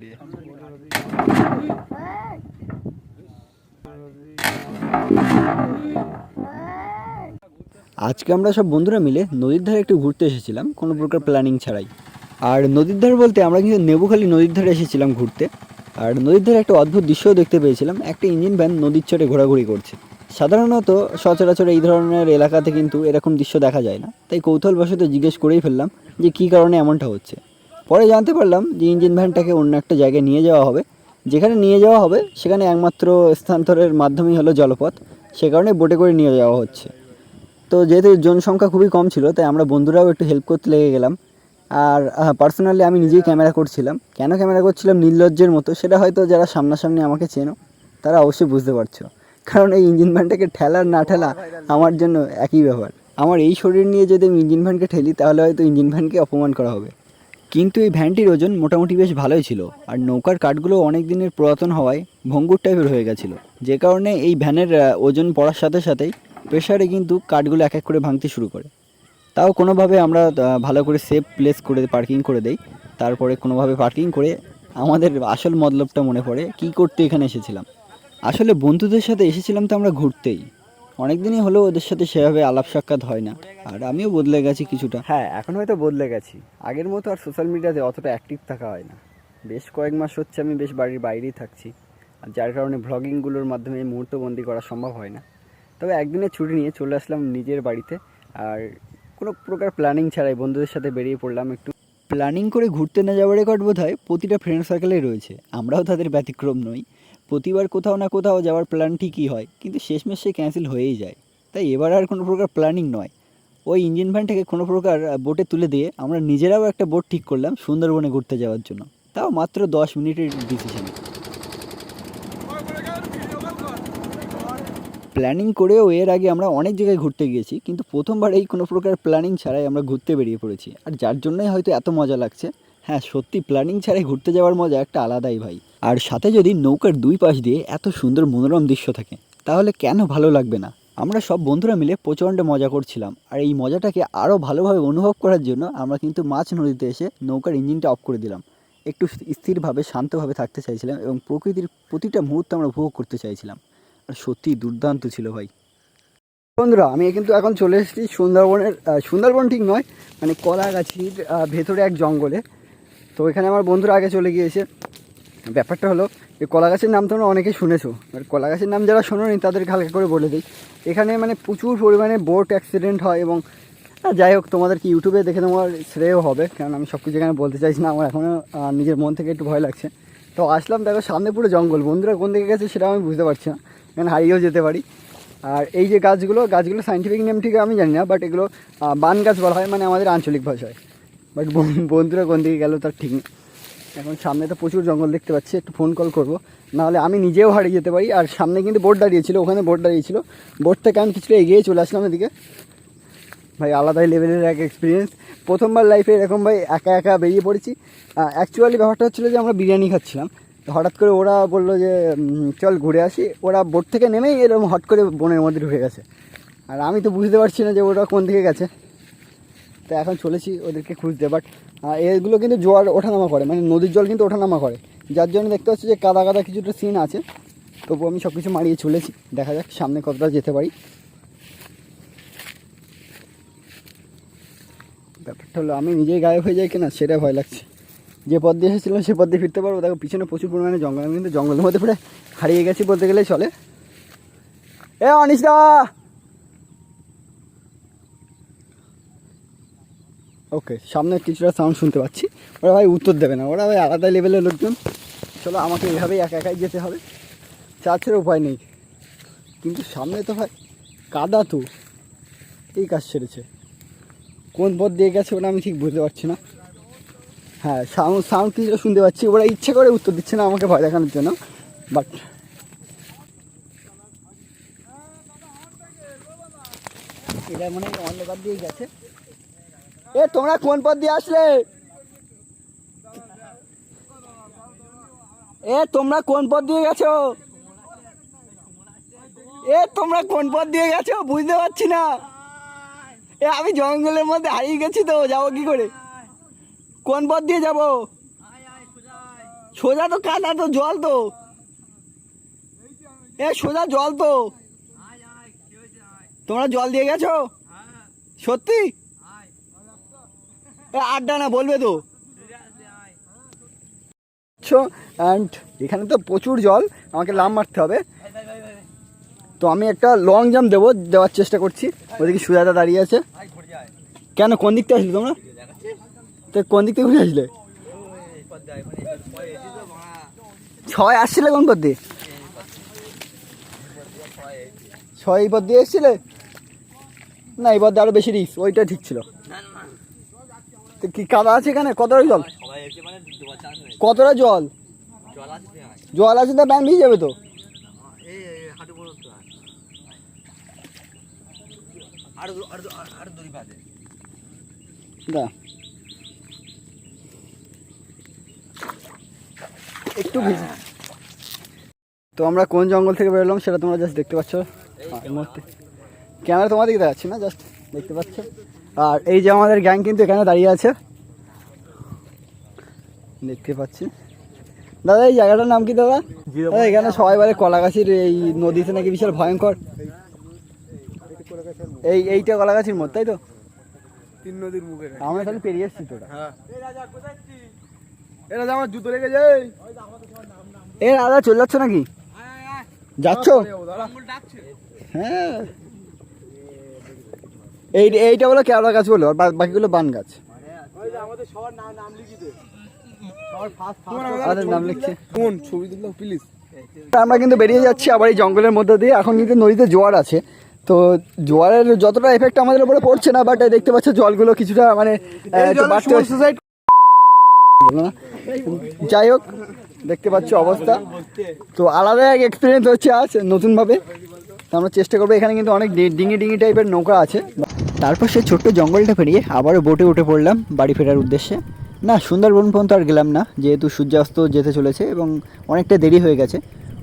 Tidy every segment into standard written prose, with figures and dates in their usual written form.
আজকে আমরা সব বন্ধুরা মিলে নদীর ধারে একটু ঘুরতে এসেছিলাম কোনো প্রকার প্ল্যানিং ছাড়াই। আর নদীর ধার বলতে আমরা কিন্তু নেবুখালী নদীর ধারে এসেছিলাম ঘুরতে। আর নদীর ধারে একটা অদ্ভুত দৃশ্যও দেখতে পেয়েছিলাম, একটা ইঞ্জিন ভ্যান নদীর চরে ঘোরাঘুরি করছে। সাধারণত সচরাচর এই ধরনের এলাকাতে কিন্তু এরকম দৃশ্য দেখা যায় না, তাই কৌতূহলবশত জিজ্ঞেস করেই ফেললাম যে কী কারণে এমনটা হচ্ছে। পরে জানতে পারলাম যে ইঞ্জিন ভ্যানটাকে অন্য একটা জায়গায় নিয়ে যাওয়া হবে, যেখানে নিয়ে যাওয়া হবে সেখানে একমাত্র স্থানান্তরের মাধ্যমই হলো জলপথ, সে কারণে বোটে করে নিয়ে যাওয়া হচ্ছে। তো যেহেতু জনসংখ্যা খুবই কম ছিল, তাই আমরা বন্ধুরাও একটু হেল্প করতে লেগে গেলাম। আর পার্সোনালি আমি নিজেই ক্যামেরা করছিলাম। কেন ক্যামেরা করছিলাম নির্লজ্জের মতো, সেটা হয়তো যারা সামনাসামনি আমাকে চেনো তারা অবশ্যই বুঝতে পারছো, কারণ এই ইঞ্জিন ভ্যানটাকে ঠেলার না ঠেলা আমার জন্য একই ব্যাপার। আমার এই শরীর নিয়ে যদি আমি ইঞ্জিন ভ্যানকে ঠেলি তাহলে হয়তো ইঞ্জিন ভ্যানকে অপমান করা হবে। কিন্তু এই ভ্যানটির ওজন মোটামুটি বেশ ভালোই ছিল, আর নৌকার কাঠগুলো অনেক দিনের পুরাতন হওয়ায় ভঙ্গুর টাইপের হয়ে গেছিলো, যে কারণে এই ভ্যানের ওজন পড়ার সাথে সাথেই প্রেশারে কিন্তু কাঠগুলো এক এক করে ভাঙতে শুরু করে। তাও কোনোভাবে আমরা ভালো করে সেফ প্লেস করে পার্কিং করে দেই। তারপরে কোনোভাবে পার্কিং করে আমাদের আসল মতলবটা মনে পড়ে, কী করতে এখানে এসেছিলাম। আসলে বন্ধুদের সাথে এসেছিলাম তো আমরা ঘুরতেই। অনেক দিনই হলেও ওদের সাথে সেভাবে আলাপ সাক্ষাৎ হয় না, আর আমিও বদলে গেছি কিছুটা। হ্যাঁ, এখন হয়তো বদলে গেছি। আগের মতো আর সোশ্যাল মিডিয়াতে অতটা অ্যাক্টিভ থাকা হয় না। বেশ কয়েক মাস হচ্ছে আমি বেশ বাড়ির বাইরেই থাকছি, আর যার কারণে ভ্লগিংগুলোর মাধ্যমে মুহূর্তবন্দি করা সম্ভব হয় না। তবে একদিনের ছুটি নিয়ে চলে আসলাম নিজের বাড়িতে, আর কোনো প্রকার প্ল্যানিং ছাড়াই বন্ধুদের সাথে বেরিয়ে পড়লাম একটু। প্ল্যানিং করে ঘুরতে না যাওয়ার রেকর্ড বোধ হয় প্রতিটা ফ্রেন্ড সার্কেলেই রয়েছে, আমরাও তাদের ব্যতিক্রম নই। প্রতিবার কোথাও না কোথাও যাওয়ার প্ল্যান ঠিকই হয়, কিন্তু শেষমেশ সে ক্যান্সেল হয়েই যায়। তাই এবার আর কোনো প্রকার প্ল্যানিং নয়, ওই ইঞ্জিন ভ্যানটাকে কোনো প্রকার বোটে তুলে দিয়ে আমরা নিজেরাও একটা বোট ঠিক করলাম সুন্দরবনে ঘুরতে যাওয়ার জন্য, তাও মাত্র 10 মিনিটের ডিসিশন। প্ল্যানিং করেও এর আগে আমরা অনেক জায়গায় ঘুরতে গিয়েছি, কিন্তু প্রথমবার এই কোনো প্রকার প্ল্যানিং ছাড়াই আমরা ঘুরতে বেরিয়ে পড়েছি, আর যার জন্যই হয়তো এত মজা লাগছে। হ্যাঁ, সত্যি প্ল্যানিং ছাড়াই ঘুরতে যাওয়ার মজা একটা আলাদাই ভাই। আর সাথে যদি নৌকার দুই পাশ দিয়ে এত সুন্দর মনোরম দৃশ্য থাকে তাহলে কেন ভালো লাগবে না। আমরা সব বন্ধুরা মিলে প্রচণ্ড মজা করছিলাম, আর এই মজাটাকে আরও ভালোভাবে অনুভব করার জন্য আমরা কিন্তু মাঝ নদীতে এসে নৌকার ইঞ্জিনটা অফ করে দিলাম। একটু স্থিরভাবে শান্তভাবে থাকতে চাইছিলাম এবং প্রকৃতির প্রতিটা মুহূর্ত আমরা উপভোগ করতে চাইছিলাম। আর সত্যিই দুর্দান্ত ছিল ভাই। বন্ধুরা, আমি কিন্তু এখন চলে এসেছি সুন্দরবন ঠিক নয়, মানে কলাগাছির ভেতরে এক জঙ্গলে। তো এখানে আমার বন্ধুরা আগে চলে গিয়েছে। ব্যাপারটা হলো, এই কলাগাছের নাম তোমরা অনেকেই শুনেছো, আর কলাগাছের নাম যারা শোনোনি তাদেরকে হালকা করে বলে দিই। এখানে মানে প্রচুর পরিমাণে বোট অ্যাক্সিডেন্ট হয়, এবং যাই হোক, তোমাদেরকে ইউটিউবে দেখে তোমার শ্রেয় হবে, কারণ আমি সব কিছু এখানে বলতে চাইছি না, আমার এখনও নিজের মন থেকে একটু ভয় লাগছে। তো আসলাম, দেখো সামনে পুরো জঙ্গল। বন্ধুরা কোন দিকে গেছে সেটা আমি বুঝতে পারছি না, এখানে হারিয়েও যেতে পারি। আর এই যে গাছগুলো সাইন্টিফিক নেম ঠিক আমি জানি না, বাট এগুলো বান গাছ বলা হয়, মানে আমাদের আঞ্চলিক ভাষায়। বাট বন্ধুরা কোন দিকে গেল তার ঠিক নেই। এখন সামনে তো প্রচুর জঙ্গল দেখতে পাচ্ছি, একটু ফোন কল করবো, নাহলে আমি নিজেও হারিয়ে যেতে পারি। আর সামনে কিন্তু বোট দাঁড়িয়েছিল, ওখানে বোট দাঁড়িয়েছিল, বোট থেকে আমি কিছুটা এগিয়ে চলে আসলাম এদিকে। ভাই আলাদাই লেভেলের এক এক্সপিরিয়েন্স, প্রথমবার লাইফে এরকম ভাই একা একা বেরিয়ে পড়েছি। অ্যাকচুয়ালি ব্যাপারটা হচ্ছিলো যে আমরা বিরিয়ানি খাচ্ছিলাম, হঠাৎ করে ওরা বললো যে চল ঘুরে আসি। ওরা বোট থেকে নেমেই এরকম হট করে বনের মধ্যে ঢুকে গেছে, আর আমি তো বুঝতে পারছি না যে ওরা কোন দিকে গেছে। তো এখন চলেছি ওদেরকে খুঁজতে, বাট এগুলো কিন্তু জোয়ার ওঠানামা করে, মানে নদীর জল কিন্তু ওঠানামা করে, যার জন্য দেখতে পাচ্ছি যে কাদা কাদা কিছুটা সিন আছে। তবু আমি সব কিছু মারিয়ে চলেছি, দেখা যাক সামনে কতটা যেতে পারি। ব্যাপারটা হলো আমি নিজেই গায়েব হয়ে যাই কিনা সেটা ভয় লাগছে। যে পথ দিয়ে এসেছিলাম সে পথ দিয়ে ফিরতে পারবো। দেখো পিছনে প্রচুর পরিমাণে জঙ্গল, আমি কিন্তু জঙ্গলের মধ্যে পুরো হারিয়ে গেছি বলতে গেলেই চলে। অনিশদা, ওকে, সামনে কিছুটা সাউন্ড শুনতে পাচ্ছি। ওরা ভাই উত্তর দেবে না, ওরা ভাই আলাদা লেভেলের লোকজন। চলো, আমাকে এভাবেই একা একাই যেতে হবে, চার্চের উপায় নেই। কিন্তু সামনে তো ভাই কাদা, তো এই কাজ ছেড়েছে। কোন পথ দিয়ে গেছে ওরা আমি ঠিক বুঝতে পারছি না। হ্যাঁ, সাউন্ড কিছুটা শুনতে পাচ্ছি। ওরা ইচ্ছে করে উত্তর দিচ্ছে না আমাকে ভয় দেখানোর জন্য, বাট এটা মনে হয় অন্ধকার দিয়ে গেছে। তোমরা কোন পথ দিয়ে আসলে? তোমরা কোন পথ দিয়ে গেছো? তোমরা কোন পথ দিয়ে গেছো বুঝতে পারছি না। আমি জঙ্গলের মধ্যে হারিয়ে গেছি, তো যাবো কি করে? কোন পথ দিয়ে যাবো? সোজা তো কাদা তো, জল তো, এ সোজা জল তো। তোমরা জল দিয়ে গেছো সত্যি? আড্ডা না বলবে তো। অ্যান্ড এখানে তো প্রচুর জল, আমাকে লাফ মারতে হবে। তো আমি একটা লং জাম্প দেওয়ার চেষ্টা করছি। ওদিকে সুজাতা দাঁড়িয়ে আছে। কেন, কোন দিক থেকে আসলে তোমরা? তো কোন দিক থেকে ঘুরে আসলে? ছয় আসছিলে কোন পথ দিয়ে? ছয় এই পথ দিয়ে এসছিলে? না, এই পথ দিয়ে আরো বেশি রিস্ক, ওইটা ঠিক ছিল। তো কি কাদা আছে এখানে? কতটা জল? কতটা জল? জল আছে তো ব্যায়াম ভিজে যাবে তো। না একটু ভিজে। তো আমরা কোন জঙ্গল থেকে বেরোলাম সেটা তোমরা জাস্ট দেখতে পাচ্ছ এই মুহূর্তে। ক্যামেরা তোমার দিকে দেখাচ্ছি না, জাস্ট দেখতে পাচ্ছ। আর এই যে আমাদের গ্যাং কিন্তু এখানে দাঁড়িয়ে আছে, দেখতে পাচ্ছি। দাদা এই জায়গাটার নাম কি দাদা? দাদা এখানে সবাই বলে কলাগাছির এই নদীতে নাকি বিশাল ভয়ঙ্কর। এইটা কলাগাছির মোড়, তাই তো? তিন নদীর মুখে আমরা তাহলে পেরিয়ে এসছি তোরা। এরা আমার জুতো লেগে যায়। এ দাদা চলে যাচ্ছ নাকি? যাচ্ছ? হ্যাঁ, এইটা বলো কেওড়া গাছ বলো, আর বাকিগুলো বান গাছ। আমাদের নাম লিখছে। কোন ছবি দিল প্লিজ? আমরা কিন্তু বেরিয়ে যাচ্ছি আবার এই জঙ্গলের মধ্যে দিয়ে। এখন কিন্তু নদীতে জোয়ার আছে, তো জোয়ারের যতটা এফেক্ট আমাদের উপরে পড়ছে না, বাট দেখতে পাচ্ছ জলগুলো কিছুটা মানে বাড়তে হচ্ছে। যাই হোক, দেখতে পাচ্ছ অবস্থা। তো আলাদা এক এক্সপিরিয়েন্স হচ্ছে আজ নতুনভাবে। তো আমরা চেষ্টা করবো। এখানে কিন্তু অনেক ডিঙি টাইপের নৌকা আছে। তারপর সেই ছোট্ট জঙ্গলটা পেরিয়ে আবারও বোটে উঠে পড়লাম বাড়ি ফেরার উদ্দেশ্যে। না, সুন্দরবন পর্যন্ত আর গেলাম না, যেহেতু সূর্যাস্ত যেতে চলেছে এবং অনেকটা দেরি হয়ে গেছে।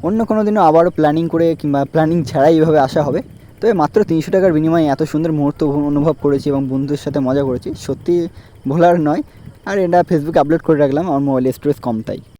অন্য কোনো দিনও আবারও প্ল্যানিং করে কিংবা প্ল্যানিং ছাড়াই এইভাবে আসা হবে। তবে মাত্র 300 টাকার বিনিময়ে এত সুন্দর মুহূর্ত অনুভব করেছি এবং বন্ধুদের সাথে মজা করেছি, সত্যি ভোলার নয়। আর এটা ফেসবুকে আপলোড করে রাখলাম, আমার মোবাইলে স্টোরেজ কম তাই।